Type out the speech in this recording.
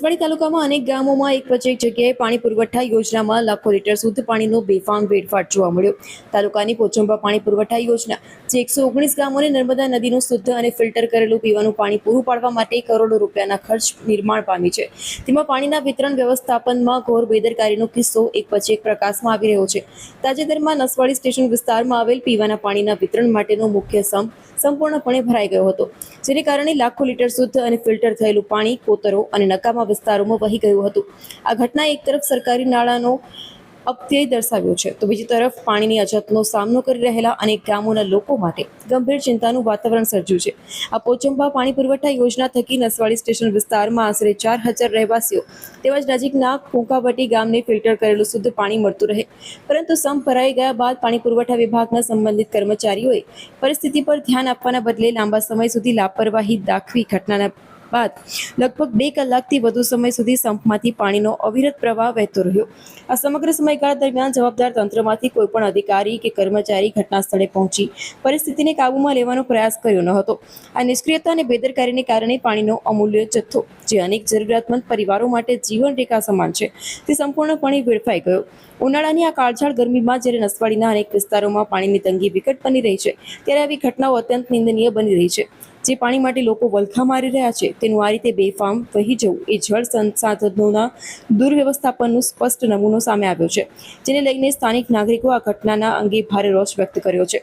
નસવાડી તાલુકામાં અનેક ગામોમાં એક પછી એક જગ્યાએ પાણી પુરવઠા યોજનામાં લાખો લીટર શુદ્ધ પાણીનો બેફામ વેડફાટ જોવા મળ્યો। તાલુકાની પોચંબા પાણી પુરવઠા યોજના જે 119 ગામોને નર્મદા નદીનું શુદ્ધ અને ફિલ્ટર કરેલું પીવાનું પાણી પૂરું પાડવા માટે કરોડો રૂપિયાના ખર્ચ નિર્માણ પામી છે, તેમાં પાણીના વિતરણ વ્યવસ્થાપનમાં ઘોર બેદરકારીનો કિસ્સો એક પછી એક પ્રકાશમાં આવી રહ્યો છે। તાજેતરમાં નસવાડી સ્ટેશન વિસ્તારમાં આવેલ પીવાના પાણીના વિતરણ માટેનો મુખ્ય સમ્પ સંપૂર્ણપણે ભરાઈ ગયો હતો, જેને કારણે લાખો લીટર શુદ્ધ અને ફિલ્ટર થયેલું પાણી કોતરો અને નકામા વિસ્તારોમાં વહી ગયું હતું। આ ઘટનાએ એક તરફ સરકારી નાણાંનો અપવ્યય દર્શાવ્યો છે, તો બીજી તરફ પાણીની અછતનો સામનો કરી રહેલા અનેક ગામોના લોકો માટે ગંભીર ચિંતાનું વાતાવરણ સર્જ્યું છે। આ પોચંબા પાણી પુરવઠા યોજના થકી નસવાડી સ્ટેશન વિસ્તારમાં આશરે 4000 રહેવાસીઓ તેમજ નજીકના કોંકાવટી ગામને ફિલ્ટર કરેલું શુદ્ધ પાણી મળતું રહે, પરંતુ સમ્પ ભરાઈ ગયા બાદ પાણી પુરવઠા વિભાગના સંબંધિત કર્મચારીઓએ પરિસ્થિતિ પર ધ્યાન આપવાના બદલે લાંબા સમય સુધી લાપરવાહી દાખવી ઘટનાના બાદ લગભગ 2 કલાકથી વધુ સમય સુધી સંપમાંથી પાણીનો અવિરત પ્રવાહ વહેતો રહ્યો। આ સમગ્ર સમયગાળા દરમિયાન જવાબદાર તંત્રમાંથી કોઈ પણ અધિકારી કે કર્મચારી ઘટના સ્થળે પહોંચી પરિસ્થિતિને કાબૂમાં લેવાનો પ્રયાસ કર્યો ન હતો। આ નિષ્ક્રિયતા અને બેદરકારીને કારણે પાણીનો અમૂલ્ય જથ્થો, જે અનેક જરૂરિયાતમંદ પરિવારો માટે જીવન રેખા સમાન છે, તે સંપૂર્ણપણે વેડફાઈ ગયો। ઉનાળાની આ કાળઝાળ ગરમીમાં જ્યારે નસવાડીના અનેક વિસ્તારોમાં પાણીની તંગી વિકટ બની રહી છે, ત્યારે આવી ઘટનાઓ અત્યંત નિંદનીય બની રહી છે। જે પાણી માટે લોકો વલખા મારી રહ્યા છે, તેનું આ રીતે બેફામ વહી જવું એ જળ સંસાધનોના દુર્વ્યવસ્થાપનનો સ્પષ્ટ નમૂનો સામે આવ્યો છે, જેને લઈને સ્થાનિક નાગરિકો આ ઘટનાના અંગે ભારે રોષ વ્યક્ત કર્યો છે।